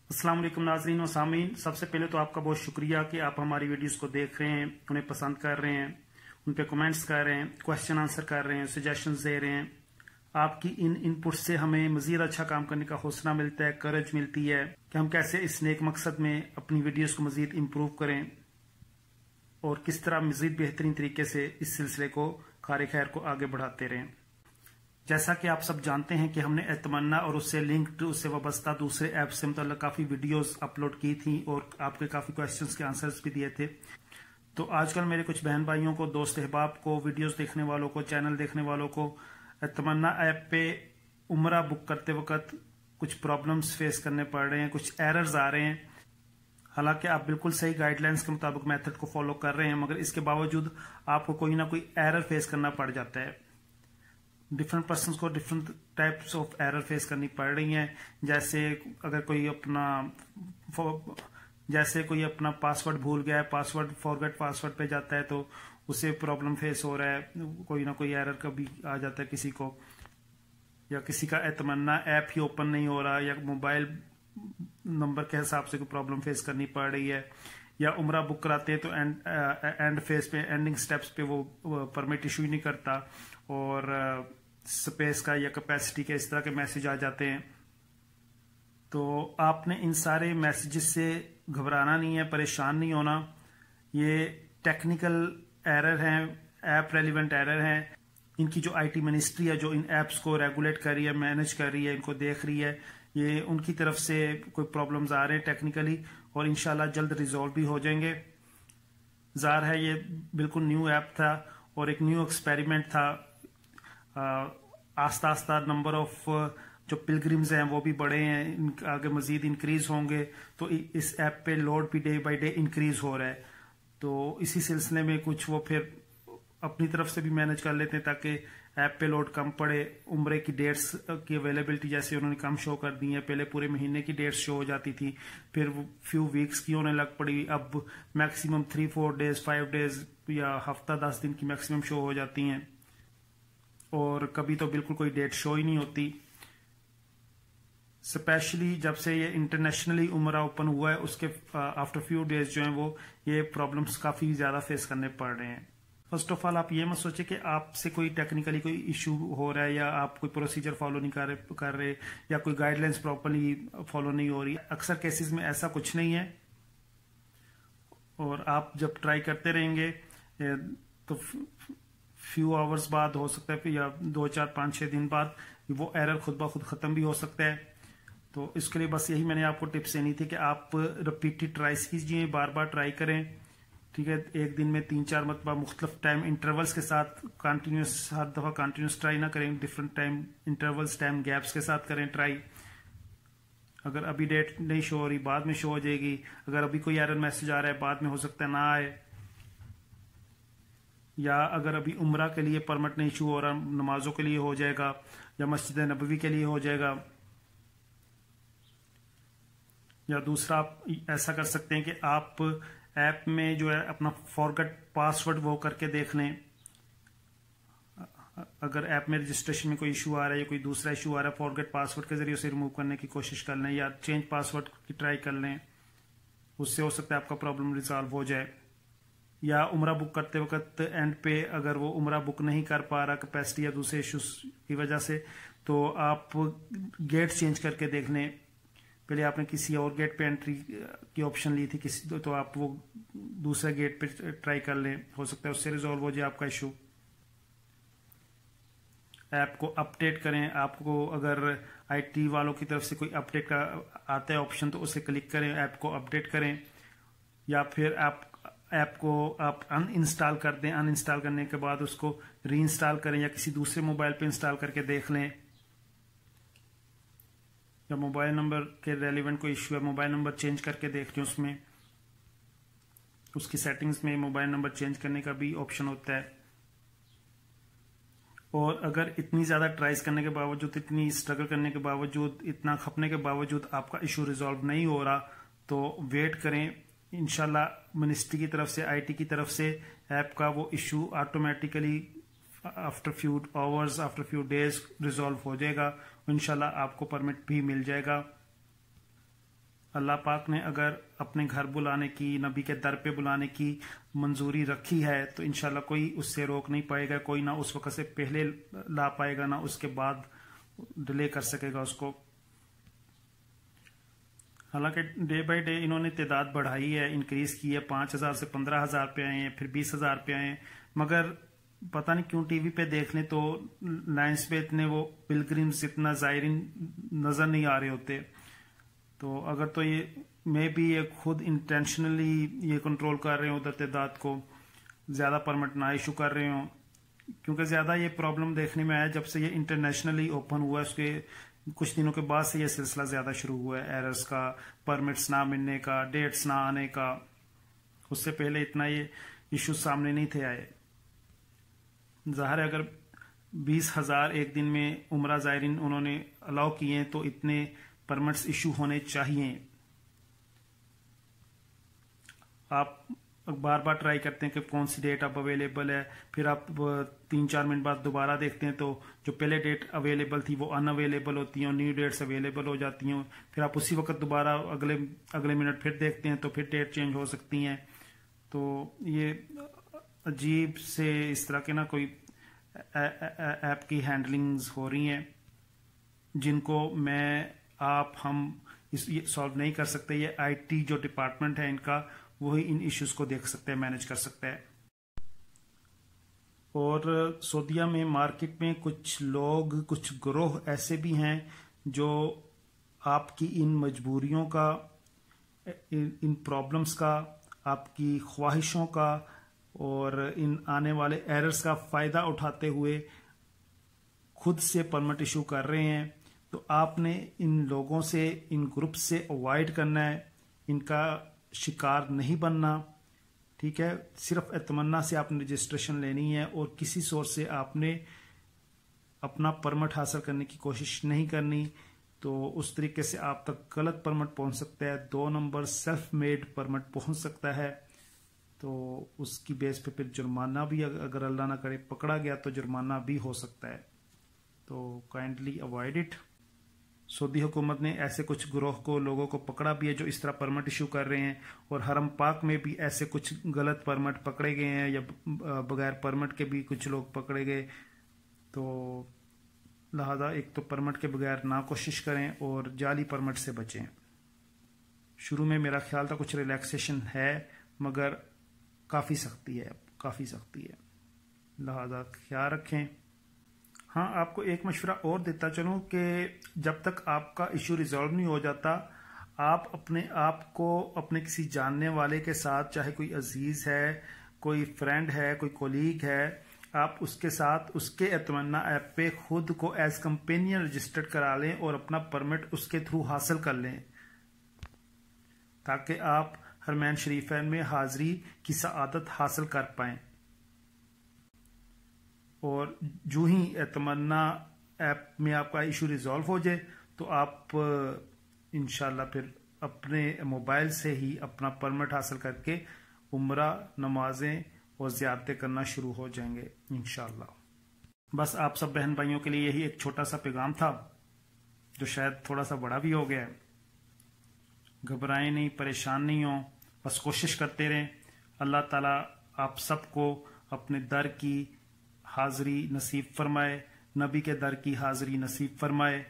अस्सलाम वालेकुम नाज़रीन और सामीन। सबसे पहले तो आपका बहुत शुक्रिया कि आप हमारी वीडियोस को देख रहे हैं, उन्हें पसंद कर रहे हैं, उन पे कमेंट्स कर रहे हैं, क्वेश्चन आंसर कर रहे हैं, सजेशंस दे रहे हैं। आपकी इन इनपुट से हमें मजीद अच्छा काम करने का हौसला मिलता है, करज मिलती है कि हम कैसे इस नेक मकसद में अपनी वीडियोस को मजीद इम्प्रूव करें और किस तरह मजीद बेहतरीन तरीके से इस सिलसिले को कार खैर को आगे बढ़ाते रहें। जैसा कि आप सब जानते हैं कि हमने एतमन्ना और उससे लिंक्ड उससे वाबस्ता दूसरे ऐप से मतलब काफ़ी वीडियोस अपलोड की थी और आपके काफ़ी क्वेश्चंस के आंसर्स भी दिए थे। तो आजकल मेरे कुछ बहन भाइयों को, दोस्त अहबाब को, वीडियोस देखने वालों को, चैनल देखने वालों को एतमन्ना ऐप पे उम्रा बुक करते वक्त कुछ प्रॉब्लम्स फेस करने पड़ रहे हैं, कुछ एरर्स आ रहे हैं। हालांकि आप बिल्कुल सही गाइडलाइंस के मुताबिक मेथड को फॉलो कर रहे हैं, मगर इसके बावजूद आपको कोई ना कोई एरर फेस करना पड़ जाता है। डिफरेंट पर्सन को different types of error face करनी पड़ रही हैं। जैसे अगर कोई अपना पासवर्ड भूल गया है, पासवर्ड फॉरगेट पासवर्ड पे जाता है तो उसे प्रॉब्लम फेस हो रहा है, कोई ना कोई एरर कभी आ जाता है किसी को, या किसी का एतमन्ना ऐप ही ओपन नहीं हो रहा, या मोबाइल नंबर के हिसाब से कोई प्रॉब्लम फेस करनी पड़ रही है, या उम्रा बुक कराते हैं तो एंड फेज पे, एंडिंग स्टेप्स पे वो परमिट इशू ही नहीं करता और स्पेस का या कैपेसिटी के इस तरह के मैसेज आ जाते हैं। तो आपने इन सारे मैसेजेस से घबराना नहीं है, परेशान नहीं होना। ये टेक्निकल एरर हैं, ऐप रेलिवेंट एरर हैं। इनकी जो आईटी मिनिस्ट्री है, जो इन ऐप्स को रेगुलेट कर रही है, मैनेज कर रही है, इनको देख रही है, ये उनकी तरफ से कोई प्रॉब्लम्स आ रहे हैं टेक्निकली और इंशाल्लाह जल्द रिजॉल्व भी हो जाएंगे। ज़ाहिर है ये बिल्कुल न्यू ऐप था और एक न्यू एक्सपेरिमेंट था। आस्ता आस्ता नंबर ऑफ जो पिलग्रिम्स हैं वो भी बढ़े हैं, आगे मजीद इंक्रीज होंगे। तो इस ऐप पे लोड भी डे बाय डे इंक्रीज हो रहा है। तो इसी सिलसिले में कुछ वो फिर अपनी तरफ से भी मैनेज कर लेते हैं ताकि ऐप पे लोड कम पड़े। उम्रे की डेट्स की अवेलेबिलिटी जैसे उन्होंने कम शो कर दी है, पहले पूरे महीने की डेट्स शो हो जाती थी, फिर फ्यू वीक्स की होने लग पड़ी, अब मैक्सिमम 3-4 डेज 5 डेज या हफ्ता 10 दिन की मैक्सिमम शो हो जाती हैं और कभी तो बिल्कुल कोई डेट शो ही नहीं होती। स्पेशली जब से ये इंटरनेशनली उम्रा ओपन हुआ है उसके आफ्टर फ्यू डेज जो है वो ये प्रॉब्लम्स काफी ज्यादा फेस करने पड़ रहे हैं। फर्स्ट ऑफ ऑल आप ये मत सोचे कि आपसे कोई टेक्निकली कोई इशू हो रहा है या आप कोई प्रोसीजर फॉलो नहीं कर रहे या कोई गाइडलाइंस प्रॉपरली फॉलो नहीं हो रही। अक्सर केसेस में ऐसा कुछ नहीं है और आप जब ट्राई करते रहेंगे तो फ्यू आवर्स बाद हो सकता है या 2-4-5-6 दिन बाद वो एरर खुद ब खुद खत्म भी हो सकता है। तो इसके लिए बस यही मैंने आपको टिप्स देनी थी कि आप रिपीटेड ट्राइस कीजिए, बार बार ट्राई करें, ठीक है। एक दिन में 3-4 मरतबा मुख्तलिफ टाइम इंटरवल्स के साथ कंटिन्यूस, हर दफा कंटिन्यूस ट्राई ना करें, different time intervals, time gaps के साथ करें ट्राई। अगर अभी डेट नहीं शो हो रही बाद में शो हो जाएगी, अगर अभी कोई एरर मैसेज आ रहा है बाद में हो सकता है ना आए, या अगर अभी उम्रा के लिए परमिट नहीं इशू हो रहा, नमाजों के लिए हो जाएगा या मस्जिद नबवी के लिए हो जाएगा। या दूसरा आप ऐसा कर सकते हैं कि आप ऐप में जो है अपना फॉरगेट पासवर्ड वो करके देख लें। अगर ऐप में रजिस्ट्रेशन में कोई इशू आ रहा है या कोई दूसरा इशू आ रहा है, फॉरगेट पासवर्ड के जरिए उसे रिमूव करने की कोशिश कर लें या चेंज पासवर्ड की ट्राई कर लें, उससे हो सकता है आपका प्रॉब्लम रिजॉल्व हो जाए। या उम्रा बुक करते वक्त एंड पे अगर वो उम्रा बुक नहीं कर पा रहा कैपेसिटी या दूसरे इश्यूज की वजह से, तो आप गेट चेंज करके देख लें। पहले आपने किसी और गेट पे एंट्री की ऑप्शन ली थी किसी, तो आप वो दूसरे गेट पे ट्राई कर लें, हो सकता है उससे रिजॉल्व हो जाए आपका इशू। ऐप को अपडेट करें। आपको अगर आईटी वालों की तरफ से कोई अपडेट का आता है ऑप्शन तो उसे क्लिक करें, ऐप को अपडेट करें। या फिर ऐप को आप अनइंस्टॉल कर दें, अनइंस्टॉल करने के बाद उसको रीइंस्टॉल करें या किसी दूसरे मोबाइल पे इंस्टॉल करके देख लें। या मोबाइल नंबर के रेलिवेंट कोई इश्यू है, मोबाइल नंबर चेंज करके देख लें, उसमें उसकी सेटिंग्स में मोबाइल नंबर चेंज करने का भी ऑप्शन होता है। और अगर इतनी ज्यादा ट्राइज करने के बावजूद, इतनी स्ट्रगल करने के बावजूद, इतना खपने के बावजूद आपका इशू रिजॉल्व नहीं हो रहा तो वेट करें। इंशाल्लाह मिनिस्ट्री की तरफ से, आईटी की तरफ से ऐप का वो issue automatically after few hours, after few days resolve हो जाएगा। इंशाल्लाह आपको परमिट भी मिल जाएगा। अल्लाह पाक ने अगर अपने घर बुलाने की, नबी के दर पे बुलाने की मंजूरी रखी है तो इंशाल्लाह कोई उससे रोक नहीं पाएगा। कोई ना उस वक्त से पहले ला पाएगा ना उसके बाद डिले कर सकेगा उसको। हालांकि डे बाय डे इन्होंने तादाद बढ़ाई है, इंक्रीज की है, 5,000 से 15,000 पे आए हैं, फिर 20,000 पे आए हैं। मगर पता नहीं क्यों टीवी पे देख लें तो लाइन्स पे इतने वो पिलग्रिम्स, इतना ज़ायरीन नजर नहीं आ रहे होते। तो अगर तो ये मैं भी ये खुद इंटेंशनली ये कंट्रोल कर रहे हो उधर तादाद को, ज़्यादा परमिट ना इशू कर रहे हो, क्योंकि ज़्यादा ये प्रॉब्लम देखने में आया जब से ये इंटरनेशनली ओपन हुआ है। उसके कुछ दिनों के बाद से ये सिलसिला ज़्यादा शुरू हुआ है, एरर्स का, परमिट्स ना मिलने का, डेट्स ना आने का। उससे पहले इतना ये इशू सामने नहीं थे आए। ज़ाहिर है अगर 20,000 एक दिन में उम्रा ज़ायरीन उन्होंने अलाउ किए हैं तो इतने परमिट्स इशू होने चाहिए। आप बार बार ट्राई करते हैं कि कौन सी डेट अब अवेलेबल है, फिर आप 3-4 मिनट बाद दोबारा देखते हैं तो जो पहले डेट अवेलेबल थी वो अनअवेलेबल होती हैं और न्यू डेट्स अवेलेबल हो जाती हैं। फिर आप उसी वक्त दोबारा अगले मिनट फिर देखते हैं तो फिर डेट चेंज हो सकती हैं। तो ये अजीब से इस तरह के ना कोई ऐप की हैंडलिंग्स हो रही हैं जिनको हम ये सॉल्व नहीं कर सकते। ये IT जो डिपार्टमेंट है इनका, वही इन इश्यूज को देख सकते हैं, मैनेज कर सकते हैं। और सऊदीया में मार्केट में कुछ लोग, कुछ ग्रोह ऐसे भी हैं जो आपकी इन मजबूरियों का, इन प्रॉब्लम्स का, आपकी ख्वाहिशों का और इन आने वाले एरर्स का फायदा उठाते हुए खुद से परमिट इशू कर रहे हैं। तो आपने इन लोगों से, इन ग्रुप से अवॉइड करना है, इनका शिकार नहीं बनना। ठीक है, सिर्फ तमन्ना से आपने रजिस्ट्रेशन लेनी है और किसी सोर्स से आपने अपना परमिट हासिल करने की कोशिश नहीं करनी। तो उस तरीके से आप तक गलत परमिट पहुंच सकता है, 2 नंबर सेल्फ मेड परमिट पहुंच सकता है। तो उसकी बेस पे फिर जुर्माना भी, अगर अल्लाह ना करे पकड़ा गया तो जुर्माना भी हो सकता है। तो काइंडली अवॉइड इट। सऊदी हुकूमत ने ऐसे कुछ ग्रोह को, लोगों को पकड़ा भी है जो इस तरह परमिट इशू कर रहे हैं, और हरम पाक में भी ऐसे कुछ गलत परमिट पकड़े गए हैं या बगैर परमिट के भी कुछ लोग पकड़े गए। तो लिहाजा एक तो परमिट के बगैर ना कोशिश करें और जाली परमिट से बचें। शुरू में मेरा ख्याल था कुछ रिलैक्सेशन है, मगर काफ़ी सख्ती है, काफ़ी सख्ती है, लिहाजा ख्याल रखें। हाँ, आपको एक मशवरा और देता चलूँ कि जब तक आपका इशू रिजॉल्व नहीं हो जाता, आप अपने आप को अपने किसी जानने वाले के साथ, चाहे कोई अजीज है, कोई फ्रेंड है, कोई कोलीग है, आप उसके साथ उसके एतमन्ना ऐप पे खुद को एज कंपेनियन रजिस्टर्ड करा लें और अपना परमिट उसके थ्रू हासिल कर लें, ताकि आप हरमैन शरीफैन में हाजिरी की सआदत हासिल कर पाएं। और जो ही तमन्ना ऐप में आपका इशू रिजॉल्व हो जाए तो आप इंशाल्लाह फिर अपने मोबाइल से ही अपना परमिट हासिल करके उम्रा, नमाजें और ज़ियारतें करना शुरू हो जाएंगे इंशाल्लाह। बस आप सब बहन भाइयों के लिए यही एक छोटा सा पैगाम था, जो शायद थोड़ा सा बड़ा भी हो गया है। घबराएं नहीं, परेशान नहीं हो, बस कोशिश करते रहें। अल्लाह ताला आप सबको अपने दर की हाजिरी नसीब फरमाए, नबी के दर की हाजिरी नसीब फरमाए,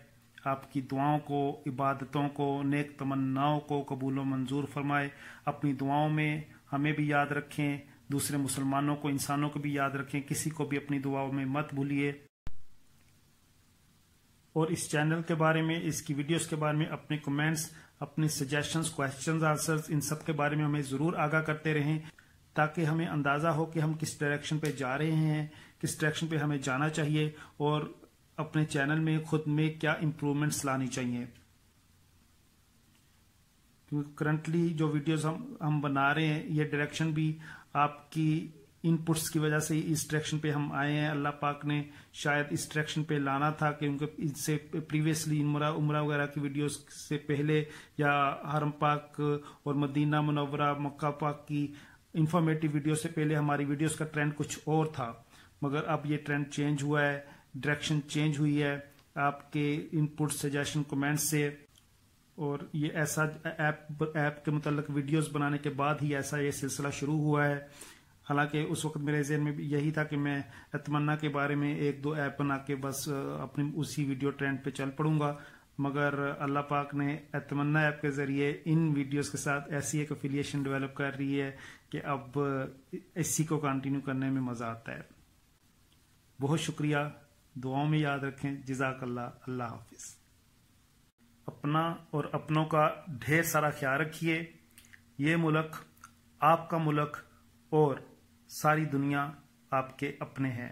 आपकी दुआओं को, इबादतों को, नेक तमन्नाओं को कबूल व मंजूर फरमाए। अपनी दुआओं में हमें भी याद रखें, दूसरे मुसलमानों को, इंसानों को भी याद रखें, किसी को भी अपनी दुआओं में मत भूलिए। और इस चैनल के बारे में, इसकी वीडियोस के बारे में अपने कमेंट्स, अपने सजेशंस, क्वेश्चंस, आंसर्स, इन सब के बारे में हमें ज़रूर आगाह करते रहें, ताकि हमें अंदाज़ा हो कि हम किस डायरेक्शन पे जा रहे हैं, किस डायरेक्शन पे हमें जाना चाहिए और अपने चैनल में खुद में क्या इम्प्रूवमेंट्स लानी चाहिए। क्योंकि करंटली जो वीडियोस हम बना रहे हैं, ये डायरेक्शन भी आपकी इनपुट्स की वजह से इस डायरेक्शन पे हम आए हैं। अल्लाह पाक ने शायद इस डायरेक्शन पे लाना था, क्योंकि इससे प्रीवियसली उम्रा वगैरह की वीडियोस से पहले, या हरम पाक और मदीना मुनव्वरा, मक्का पाक की इंफॉर्मेटिव वीडियो से पहले हमारी वीडियोस का ट्रेंड कुछ और था। मगर अब ये ट्रेंड चेंज हुआ है, डायरेक्शन चेंज हुई है आपके इनपुट, सजेशन, कमेंट्स से। और ये ऐसा ऐप के मुताल्लिक वीडियोस बनाने के बाद ही ऐसा ये सिलसिला शुरू हुआ है। हालांकि उस वक्त मेरे ज़हन में भी यही था कि मैं तमन्ना के बारे में 1-2 ऐप बना के बस अपनी उसी वीडियो ट्रेंड पे चल पड़ूंगा, मगर अल्लाह पाक ने तमन्ना ऐप के ज़रिए इन वीडियोस के साथ ऐसी एक एफिलिएशन डेवलप कर रही है कि अब इसी को कंटिन्यू करने में मज़ा आता है। बहुत शुक्रिया, दुआओं में याद रखें। जज़ाकल्लाह, अल्लाह हाफिज़। अपना और अपनों का ढेर सारा ख्याल रखिए। ये मुल्क आपका मुल्क और सारी दुनिया आपके अपने हैं।